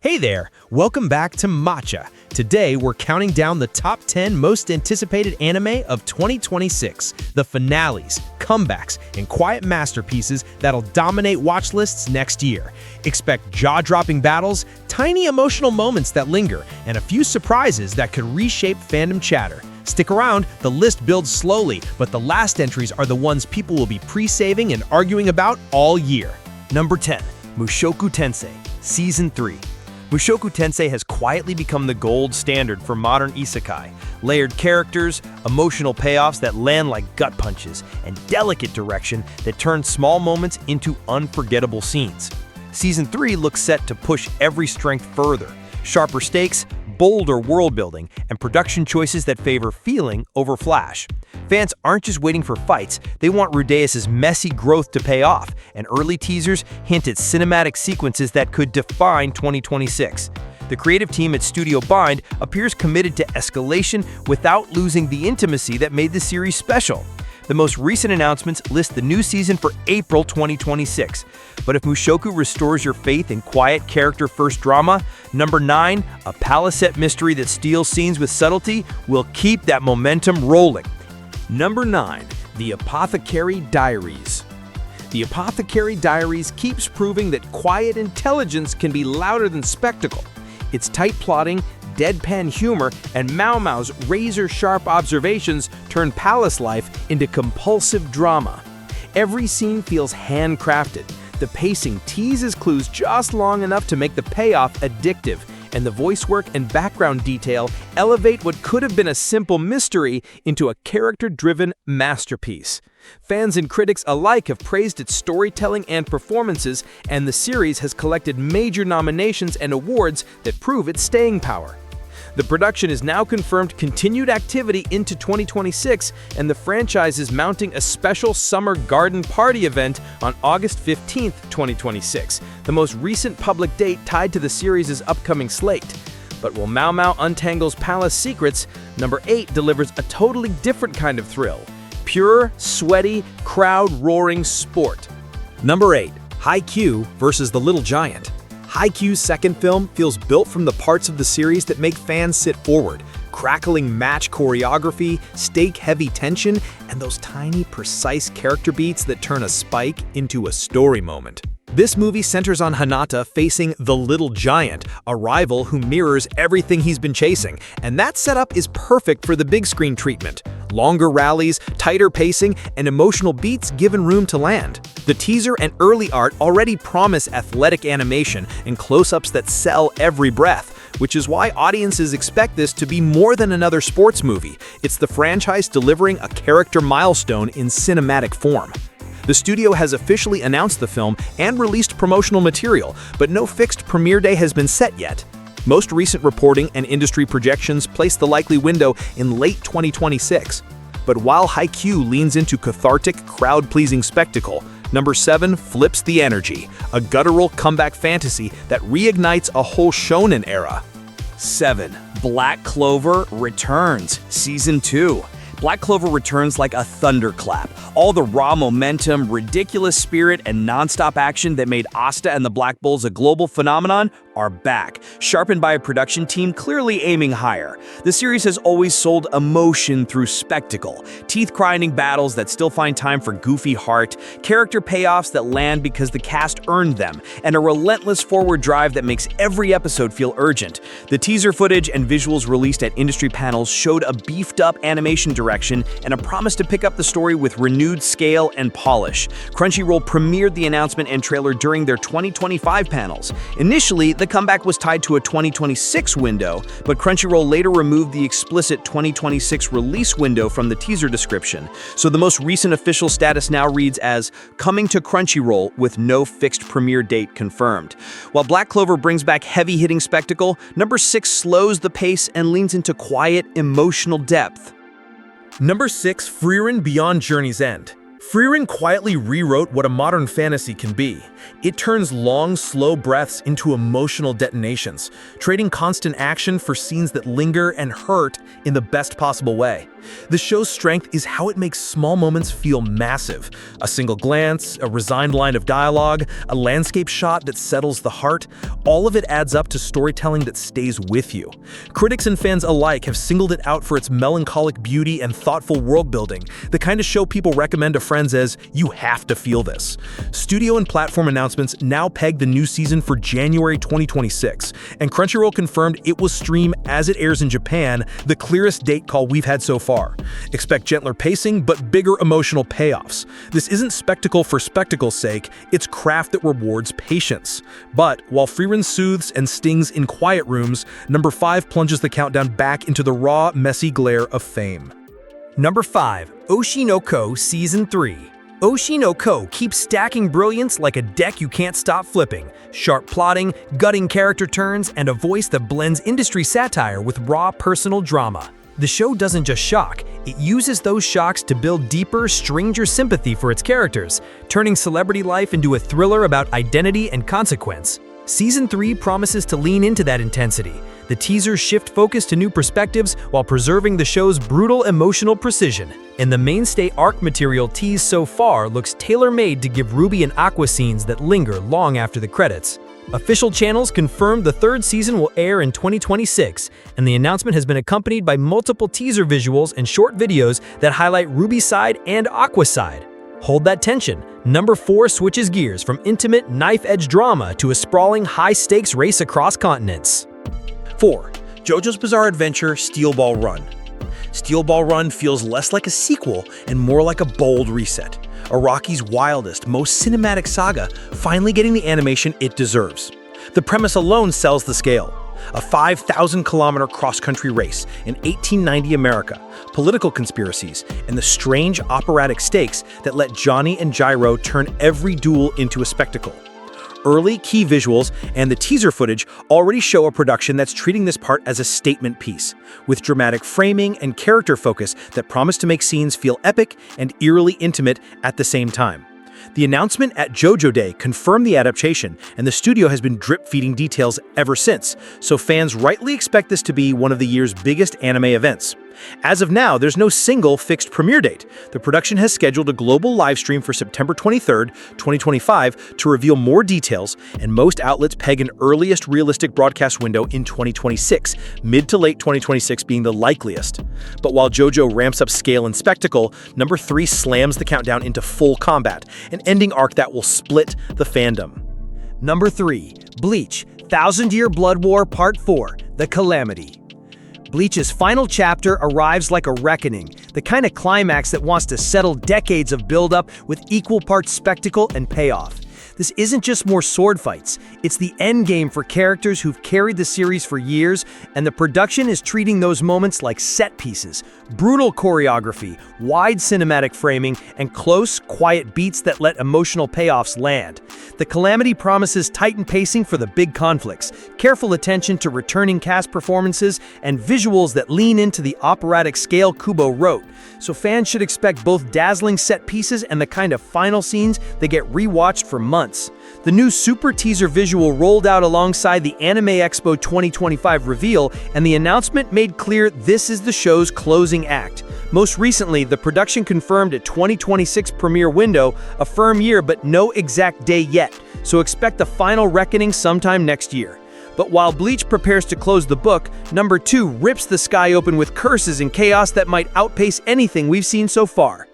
Hey there, welcome back to Matcha. Today we're counting down the top 10 most anticipated anime of 2026, the finales, comebacks, and quiet masterpieces that'll dominate watch lists next year. Expect jaw-dropping battles, tiny emotional moments that linger, and a few surprises that could reshape fandom chatter. Stick around, the list builds slowly, but the last entries are the ones people will be pre-saving and arguing about all year. Number 10. Mushoku Tensei, Season 3. Mushoku Tensei has quietly become the gold standard for modern isekai. Layered characters, emotional payoffs that land like gut punches, and delicate direction that turns small moments into unforgettable scenes. Season 3 looks set to push every strength further. Sharper stakes, bolder world building, and production choices that favor feeling over flash. Fans aren't just waiting for fights, they want Rudeus's messy growth to pay off, and early teasers hint at cinematic sequences that could define 2026. The creative team at Studio BÂAN appears committed to escalation without losing the intimacy that made the series special. The most recent announcements list the new season for April 2026. But if Mushoku restores your faith in quiet character-first drama, number 9, a palace-set mystery that steals scenes with subtlety, will keep that momentum rolling. Number 9. The Apothecary Diaries. The Apothecary Diaries keeps proving that quiet intelligence can be louder than spectacle. Its tight plotting, deadpan humor, and Mao Mao's razor-sharp observations turn palace life into compulsive drama. Every scene feels handcrafted. The pacing teases clues just long enough to make the payoff addictive, and the voice work and background detail elevate what could have been a simple mystery into a character-driven masterpiece. Fans and critics alike have praised its storytelling and performances, and the series has collected major nominations and awards that prove its staying power. The production is now confirmed continued activity into 2026, and the franchise is mounting a special summer garden party event on August 15, 2026, the most recent public date tied to the series' upcoming slate. But while Mao Mao untangles palace secrets, number 8 delivers a totally different kind of thrill. Pure, sweaty, crowd-roaring sport. Number 8. Haikyuu vs. The Little Giant. Haikyuu's second film feels built from the parts of the series that make fans sit forward. Crackling match choreography, stake-heavy tension, and those tiny, precise character beats that turn a spike into a story moment. This movie centers on Hinata facing the Little Giant, a rival who mirrors everything he's been chasing, and that setup is perfect for the big screen treatment. Longer rallies, tighter pacing, and emotional beats given room to land. The teaser and early art already promise athletic animation and close-ups that sell every breath, which is why audiences expect this to be more than another sports movie. It's the franchise delivering a character milestone in cinematic form. The studio has officially announced the film and released promotional material, but no fixed premiere day has been set yet. Most recent reporting and industry projections place the likely window in late 2026. But while Haikyuu leans into cathartic, crowd-pleasing spectacle, number 7 flips the energy, a guttural comeback fantasy that reignites a whole shonen era. 7. Black Clover returns, Season 2. Black Clover returns like a thunderclap. All the raw momentum, ridiculous spirit, and non-stop action that made Asta and the Black Bulls a global phenomenon are back, sharpened by a production team clearly aiming higher. The series has always sold emotion through spectacle, teeth-grinding battles that still find time for goofy heart, character payoffs that land because the cast earned them, and a relentless forward drive that makes every episode feel urgent. The teaser footage and visuals released at industry panels showed a beefed-up animation direction and a promise to pick up the story with renewed scale and polish. Crunchyroll premiered the announcement and trailer during their 2025 panels. Initially, the comeback was tied to a 2026 window, but Crunchyroll later removed the explicit 2026 release window from the teaser description. So the most recent official status now reads as coming to Crunchyroll with no fixed premiere date confirmed. While Black Clover brings back heavy-hitting spectacle, number 6 slows the pace and leans into quiet, emotional depth. Number 6, Frieren Beyond Journey's End. Frieren quietly rewrote what a modern fantasy can be. It turns long, slow breaths into emotional detonations, trading constant action for scenes that linger and hurt in the best possible way. The show's strength is how it makes small moments feel massive. A single glance, a resigned line of dialogue, a landscape shot that settles the heart, all of it adds up to storytelling that stays with you. Critics and fans alike have singled it out for its melancholic beauty and thoughtful world building, the kind of show people recommend to friends as, "You have to feel this." Studio and platform announcements now peg the new season for January 2026, and Crunchyroll confirmed it will stream as it airs in Japan, the clearest date call we've had so far. Expect gentler pacing, but bigger emotional payoffs. This isn't spectacle for spectacle's sake, it's craft that rewards patience. But while Frieren soothes and stings in quiet rooms, number 5 plunges the countdown back into the raw, messy glare of fame. Number 5. Oshi no Ko Season 3. Oshi no Ko keeps stacking brilliance like a deck you can't stop flipping. Sharp plotting, gutting character turns, and a voice that blends industry satire with raw personal drama. The show doesn't just shock, it uses those shocks to build deeper, stranger sympathy for its characters, turning celebrity life into a thriller about identity and consequence. Season 3 promises to lean into that intensity. The teasers shift focus to new perspectives while preserving the show's brutal emotional precision. And the mainstay arc material teased so far looks tailor-made to give Ruby and Aqua scenes that linger long after the credits. Official channels confirmed the 3rd season will air in 2026, and the announcement has been accompanied by multiple teaser visuals and short videos that highlight Ruby's side and Aqua's side. Hold that tension. Number 4 switches gears from intimate, knife-edge drama to a sprawling, high-stakes race across continents. 4. JoJo's Bizarre Adventure Steel Ball Run. Steel Ball Run feels less like a sequel and more like a bold reset. Araki's wildest, most cinematic saga finally getting the animation it deserves. The premise alone sells the scale. A 5,000-kilometer cross-country race in 1890 America, political conspiracies, and the strange operatic stakes that let Johnny and Gyro turn every duel into a spectacle. Early key visuals and the teaser footage already show a production that's treating this part as a statement piece, with dramatic framing and character focus that promise to make scenes feel epic and eerily intimate at the same time. The announcement at JoJo Day confirmed the adaptation, and the studio has been drip-feeding details ever since, so fans rightly expect this to be one of the year's biggest anime events. As of now, there's no single fixed premiere date. The production has scheduled a global livestream for September 23, 2025 to reveal more details, and most outlets peg an earliest realistic broadcast window in 2026, mid to late 2026 being the likeliest. But while JoJo ramps up scale and spectacle, number 3 slams the countdown into full combat, an ending arc that will split the fandom. Number 3. Bleach, Thousand Year Blood War Part 4, The Calamity. Bleach's final chapter arrives like a reckoning, the kind of climax that wants to settle decades of buildup with equal parts spectacle and payoff. This isn't just more sword fights, it's the endgame for characters who've carried the series for years, and the production is treating those moments like set pieces, brutal choreography, wide cinematic framing, and close, quiet beats that let emotional payoffs land. The Calamity promises tightened pacing for the big conflicts, careful attention to returning cast performances, and visuals that lean into the operatic scale Kubo wrote, so fans should expect both dazzling set pieces and the kind of final scenes that get rewatched for months. The new super teaser visual rolled out alongside the Anime Expo 2025 reveal, and the announcement made clear this is the show's closing act. Most recently, the production confirmed a 2026 premiere window, a firm year but no exact day yet, so expect the final reckoning sometime next year. But while Bleach prepares to close the book, number 2 rips the sky open with curses and chaos that might outpace anything we've seen so far.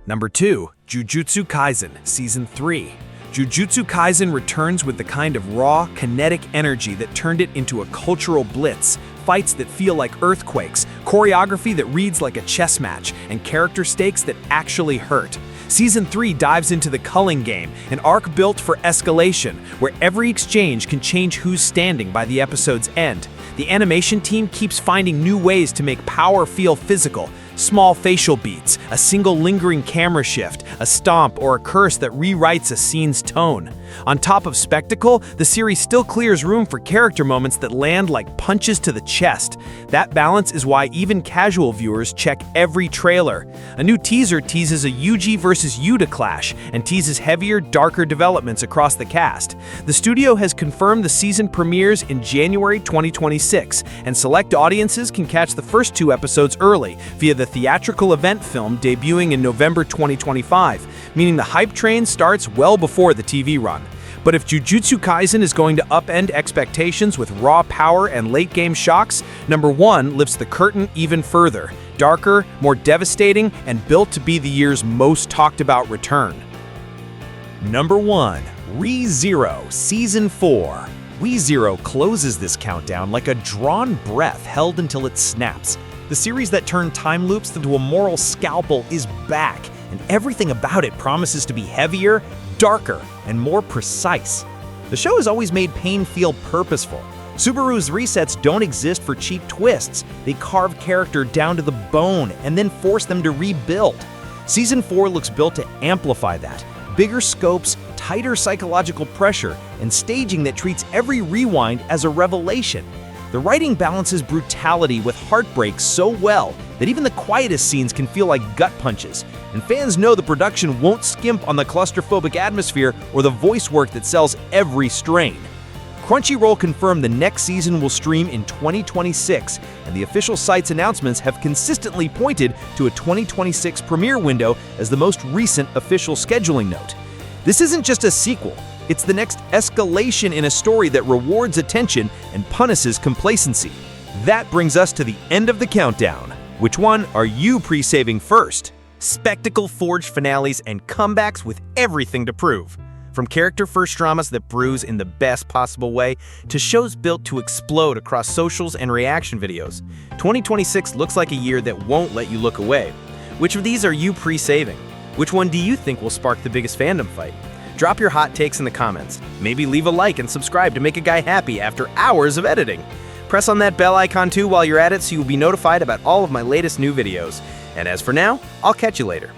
Number 2. Jujutsu Kaisen Season 3. Jujutsu Kaisen returns with the kind of raw, kinetic energy that turned it into a cultural blitz, fights that feel like earthquakes, choreography that reads like a chess match, and character stakes that actually hurt. Season 3 dives into the culling game, an arc built for escalation, where every exchange can change who's standing by the episode's end. The animation team keeps finding new ways to make power feel physical. Small facial beats, a single lingering camera shift, a stomp, or a curse that rewrites a scene's tone. On top of spectacle, the series still clears room for character moments that land like punches to the chest. That balance is why even casual viewers check every trailer. A new teaser teases a Yuji versus Yuta clash and teases heavier, darker developments across the cast. The studio has confirmed the season premieres in January 2026, and select audiences can catch the first 2 episodes early via the the theatrical event film debuting in November 2025, meaning the hype train starts well before the TV run. But if Jujutsu Kaisen is going to upend expectations with raw power and late-game shocks, number 1 lifts the curtain even further, darker, more devastating, and built to be the year's most talked-about return. Number 1. Re:Zero Season 4. Re:Zero closes this countdown like a drawn breath held until it snaps. The series that turned time loops into a moral scalpel is back, and everything about it promises to be heavier, darker, and more precise. The show has always made pain feel purposeful. Subaru's resets don't exist for cheap twists. They carve character down to the bone and then force them to rebuild. Season 4 looks built to amplify that. Bigger scopes, tighter psychological pressure, and staging that treats every rewind as a revelation. The writing balances brutality with heartbreak so well that even the quietest scenes can feel like gut punches, and fans know the production won't skimp on the claustrophobic atmosphere or the voice work that sells every strain. Crunchyroll confirmed the next season will stream in 2026, and the official site's announcements have consistently pointed to a 2026 premiere window as the most recent official scheduling note. This isn't just a sequel, it's the next escalation in a story that rewards attention and punishes complacency. That brings us to the end of the countdown. Which one are you pre-saving first? Spectacle-forged finales and comebacks with everything to prove. From character-first dramas that bruise in the best possible way to shows built to explode across socials and reaction videos, 2026 looks like a year that won't let you look away. Which of these are you pre-saving? Which one do you think will spark the biggest fandom fight? Drop your hot takes in the comments. Maybe leave a like and subscribe to make a guy happy after hours of editing. Press on that bell icon too while you're at it so you'll be notified about all of my latest new videos. And as for now, I'll catch you later.